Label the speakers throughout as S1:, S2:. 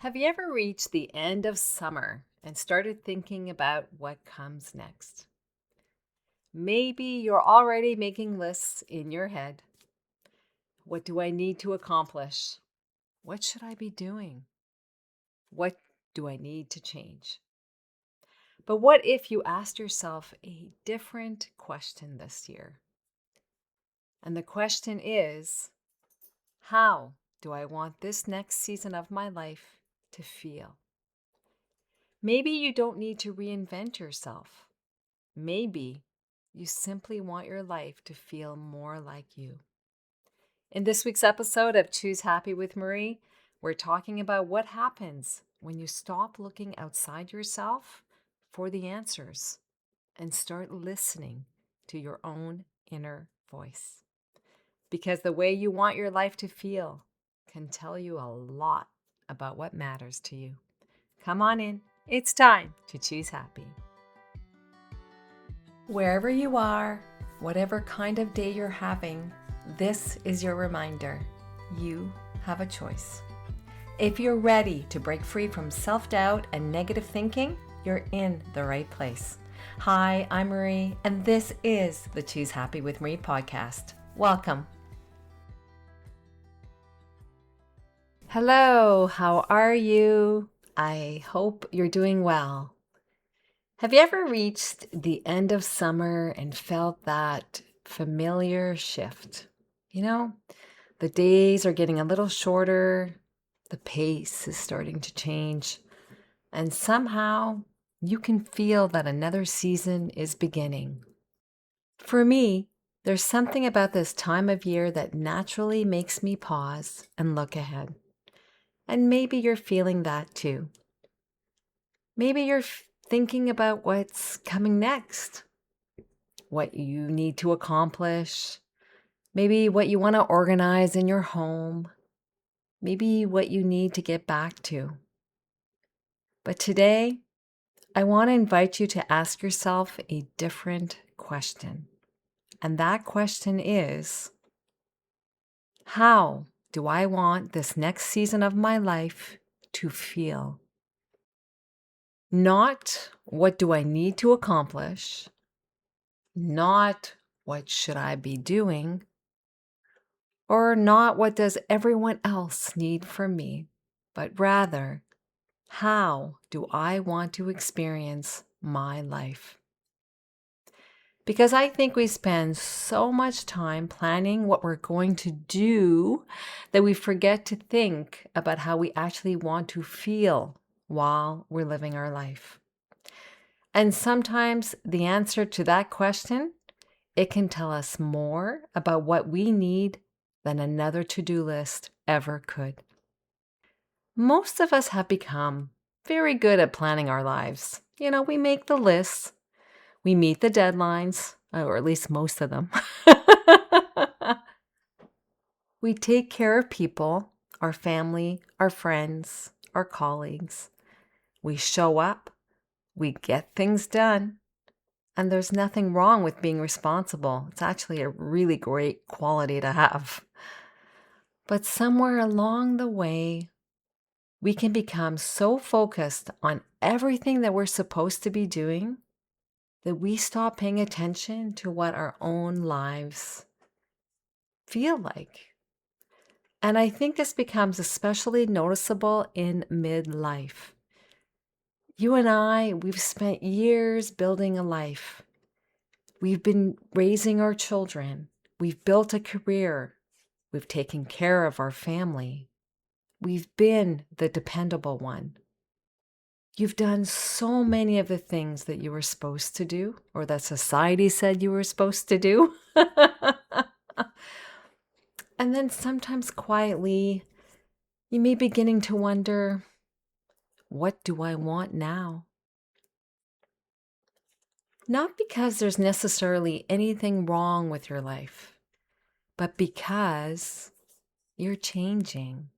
S1: Have you ever reached the end of summer and started thinking about what comes next? Maybe you're already making lists in your head. What do I need to accomplish? What should I be doing? What do I need to change? But what if you asked yourself a different question this year? And the question is, how do I want this next season of my life to feel? Maybe you don't need to reinvent yourself. Maybe you simply want your life to feel more like you. In this week's episode of Choose Happy with Marie, we're talking about what happens when you stop looking outside yourself for the answers and start listening to your own inner voice. Because the way you want your life to feel can tell you a lot about what matters to you. Come on in. It's time to choose happy. Wherever you are, whatever kind of day you're having, this is your reminder. You have a choice. If you're ready to break free from self-doubt and negative thinking, you're in the right place. Hi, I'm Marie, and this is the Choose Happy with Marie podcast. Welcome. Hello, how are you? I hope you're doing well. Have you ever reached the end of summer and felt that familiar shift? The days are getting a little shorter, the pace is starting to change, and somehow you can feel that another season is beginning. For me, there's something about this time of year that naturally makes me pause and look ahead. And maybe you're feeling that too. Maybe you're thinking about what's coming next, what you need to accomplish, maybe what you want to organize in your home, maybe what you need to get back to. But today, I want to invite you to ask yourself a different question. And that question is, how do I want this next season of my life to feel? Not what do I need to accomplish, not what should I be doing, or not what does everyone else need from me, but rather, how do I want to experience my life? Because I think we spend so much time planning what we're going to do that we forget to think about how we actually want to feel while we're living our life. And sometimes the answer to that question, it can tell us more about what we need than another to-do list ever could. Most of us have become very good at planning our lives. We make the lists, we meet the deadlines, or at least most of them. We take care of people, our family, our friends, our colleagues. We show up, we get things done. And there's nothing wrong with being responsible. It's actually a really great quality to have. But somewhere along the way, we can become so focused on everything that we're supposed to be doing that we stop paying attention to what our own lives feel like. And I think this becomes especially noticeable in midlife. You and I, we've spent years building a life. We've been raising our children. We've built a career. We've taken care of our family. We've been the dependable one. You've done so many of the things that you were supposed to do, or that society said you were supposed to do. And then sometimes quietly, you may be beginning to wonder, what do I want now? Not because there's necessarily anything wrong with your life, but because you're changing.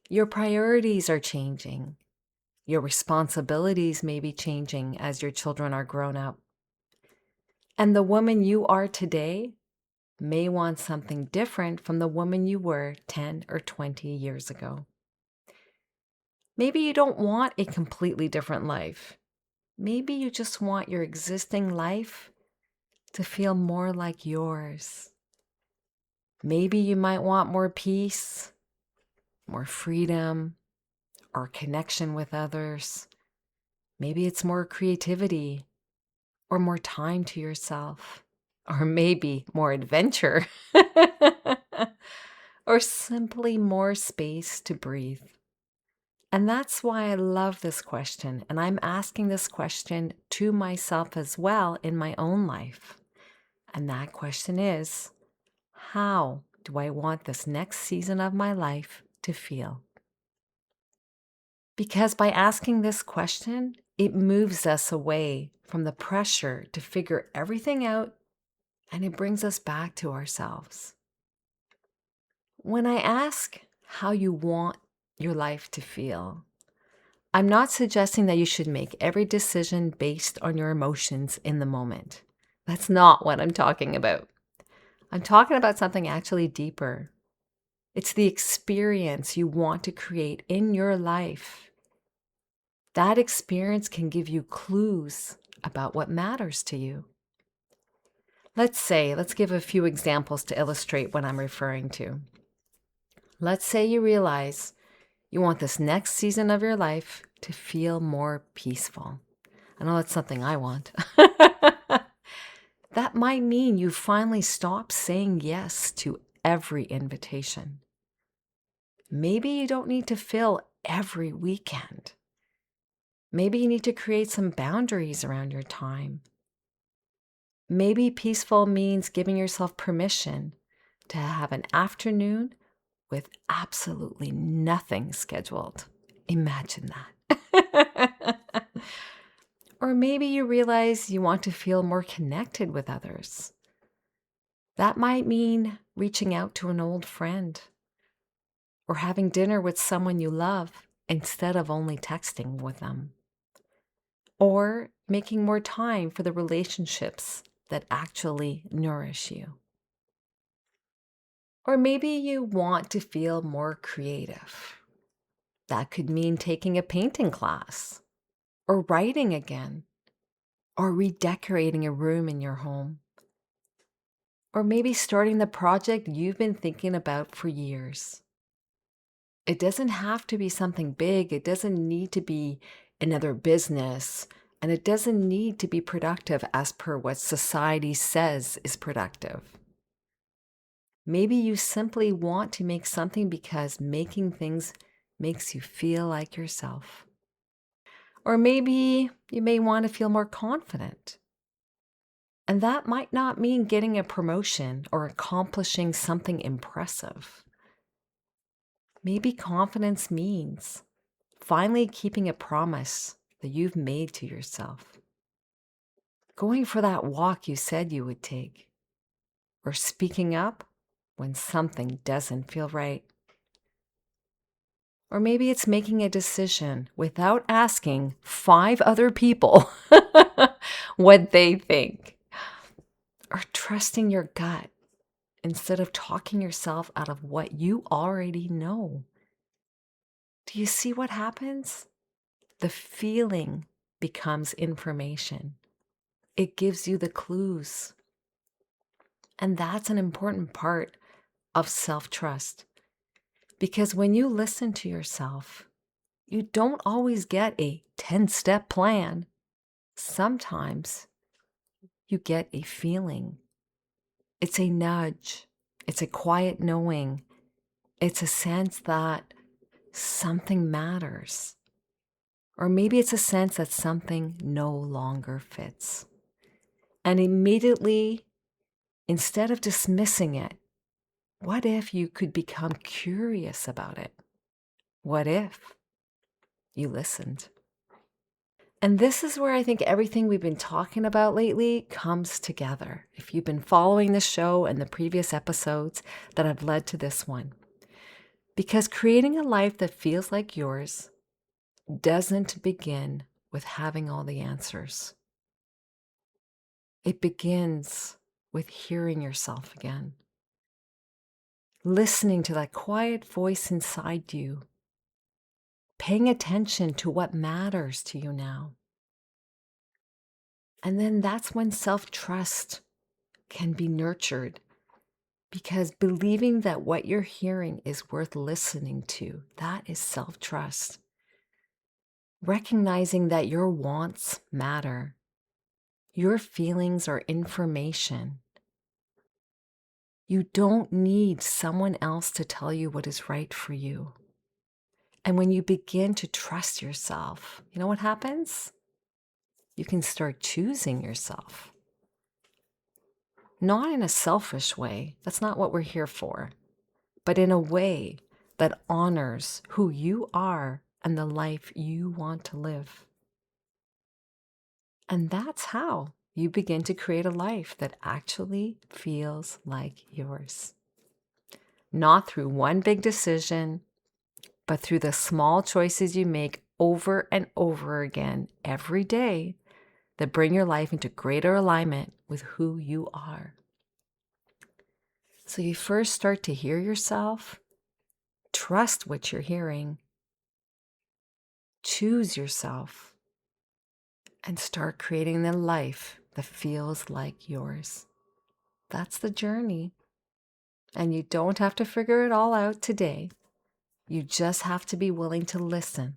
S1: Your priorities are changing. Your responsibilities may be changing as your children are grown up. And the woman you are today may want something different from the woman you were 10 or 20 years ago. Maybe you don't want a completely different life. Maybe you just want your existing life to feel more like yours. Maybe you might want more peace, more freedom, or connection with others. Maybe it's more creativity or more time to yourself, or maybe more adventure, or simply more space to breathe. And that's why I love this question. And I'm asking this question to myself as well in my own life. And that question is, how do I want this next season of my life to feel? Because by asking this question, it moves us away from the pressure to figure everything out, and it brings us back to ourselves. When I ask how you want your life to feel, I'm not suggesting that you should make every decision based on your emotions in the moment. That's not what I'm talking about. I'm talking about something actually deeper. It's the experience you want to create in your life. That experience can give you clues about what matters to you. Let's give a few examples to illustrate what I'm referring to. Let's say you realize you want this next season of your life to feel more peaceful. I know that's something I want. That might mean you finally stop saying yes to every invitation. Maybe you don't need to fill every weekend. Maybe you need to create some boundaries around your time. Maybe peaceful means giving yourself permission to have an afternoon with absolutely nothing scheduled. Imagine that. Or maybe you realize you want to feel more connected with others. That might mean reaching out to an old friend or having dinner with someone you love instead of only texting with them, or making more time for the relationships that actually nourish you. Or maybe you want to feel more creative. That could mean taking a painting class, or writing again, or redecorating a room in your home, or maybe starting the project you've been thinking about for years. It doesn't have to be something big. It doesn't need to be another business. And it doesn't need to be productive as per what society says is productive. Maybe you simply want to make something because making things makes you feel like yourself. Or maybe you may want to feel more confident. And that might not mean getting a promotion or accomplishing something impressive. Maybe confidence means finally keeping a promise that you've made to yourself. Going for that walk you said you would take. Or speaking up when something doesn't feel right. Or maybe it's making a decision without asking 5 other people what they think. Or trusting your gut instead of talking yourself out of what you already know. Do you see what happens? The feeling becomes information. It gives you the clues. And that's an important part of self-trust. Because when you listen to yourself, you don't always get a 10-step plan. Sometimes you get a feeling. It's a nudge. It's a quiet knowing. It's a sense that something matters. Or maybe it's a sense that something no longer fits. And immediately, instead of dismissing it, what if you could become curious about it? What if you listened? And this is where I think everything we've been talking about lately comes together. If you've been following the show and the previous episodes that have led to this one. Because creating a life that feels like yours doesn't begin with having all the answers. It begins with hearing yourself again. Listening to that quiet voice inside you paying attention to what matters to you now. And then that's when self-trust can be nurtured, because believing that what you're hearing is worth listening to, that is self-trust. Recognizing that your wants matter. Your feelings are information. You don't need someone else to tell you what is right for you. And when you begin to trust yourself, you know what happens? You can start choosing yourself. Not in a selfish way. That's not what we're here for. But in a way that honors who you are and the life you want to live. And that's how you begin to create a life that actually feels like yours. Not through one big decision, but through the small choices you make over and over again every day that bring your life into greater alignment with who you are. So you first start to hear yourself, trust what you're hearing, choose yourself, and start creating the life that feels like yours. That's the journey. And you don't have to figure it all out today. You just have to be willing to listen.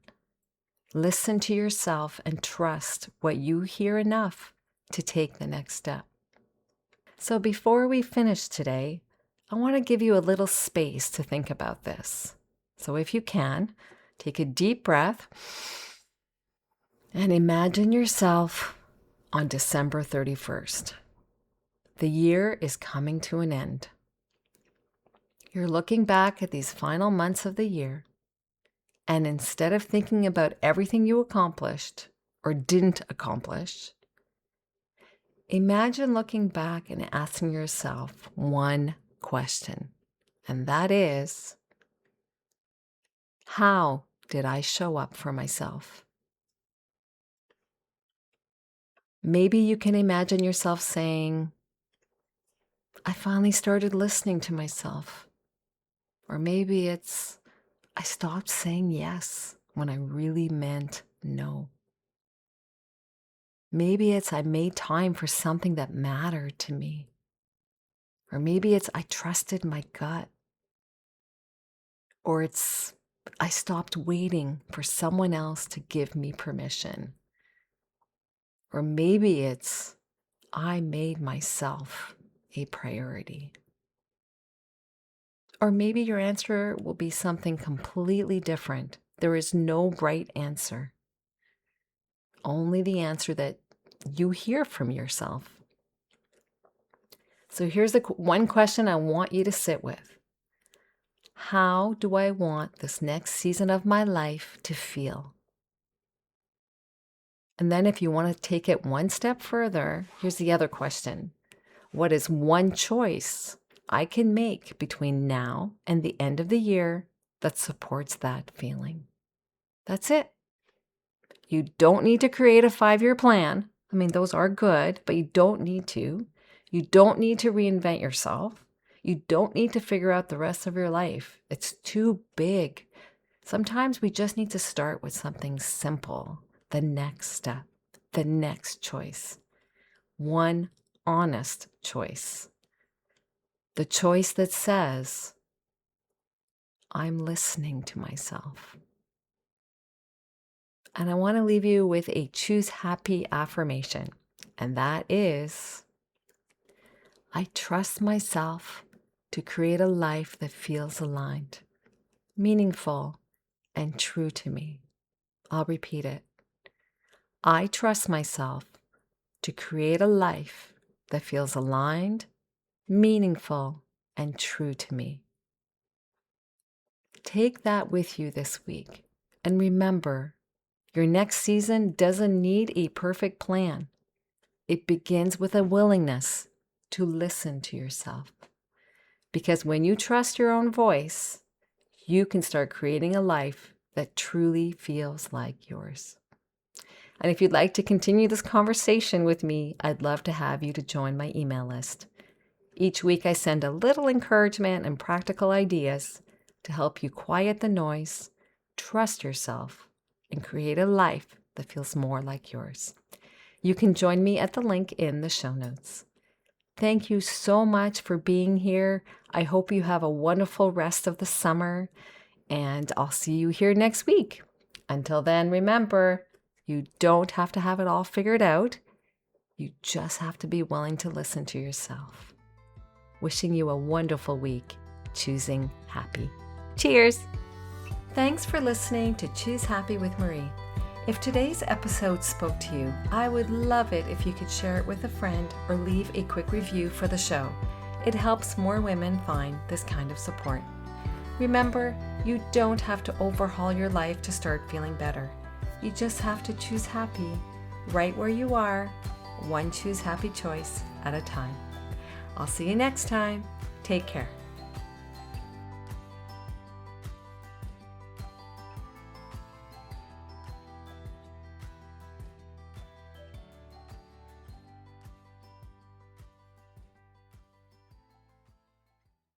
S1: Listen to yourself and trust what you hear enough to take the next step. So before we finish today, I want to give you a little space to think about this. So if you can, take a deep breath and imagine yourself on December 31st. The year is coming to an end. You're looking back at these final months of the year, and instead of thinking about everything you accomplished or didn't accomplish, imagine looking back and asking yourself one question, and that is, how did I show up for myself? Maybe you can imagine yourself saying, I finally started listening to myself. Or maybe it's, I stopped saying yes when I really meant no. Maybe it's, I made time for something that mattered to me. Or maybe it's, I trusted my gut. Or it's, I stopped waiting for someone else to give me permission. Or maybe it's, I made myself a priority. Or maybe your answer will be something completely different. There is no right answer. Only the answer that you hear from yourself. So here's the one question I want you to sit with. How do I want this next season of my life to feel? And then if you want to take it one step further, here's the other question. What is one choice I can make between now and the end of the year that supports that feeling? That's it. You don't need to create a 5-year plan. I mean, those are good, but you don't need to. You don't need to reinvent yourself. You don't need to figure out the rest of your life. It's too big. Sometimes we just need to start with something simple, the next step, the next choice. One honest choice. The choice that says, I'm listening to myself. And I want to leave you with a choose happy affirmation. And that is, I trust myself to create a life that feels aligned, meaningful, and true to me. I'll repeat it. I trust myself to create a life that feels aligned, meaningful, and true to me. Take that with you this week. And remember, your next season doesn't need a perfect plan. It begins with a willingness to listen to yourself. Because when you trust your own voice, you can start creating a life that truly feels like yours. And if you'd like to continue this conversation with me, I'd love to have you to join my email list. Each week I send a little encouragement and practical ideas to help you quiet the noise, trust yourself, and create a life that feels more like yours. You can join me at the link in the show notes. Thank you so much for being here. I hope you have a wonderful rest of the summer, and I'll see you here next week. Until then, remember, you don't have to have it all figured out. You just have to be willing to listen to yourself. Wishing you a wonderful week, choosing happy. Cheers! Thanks for listening to Choose Happy with Marie. If today's episode spoke to you, I would love it if you could share it with a friend or leave a quick review for the show. It helps more women find this kind of support. Remember, you don't have to overhaul your life to start feeling better. You just have to choose happy right where you are, one choose happy choice at a time. I'll see you next time. Take care.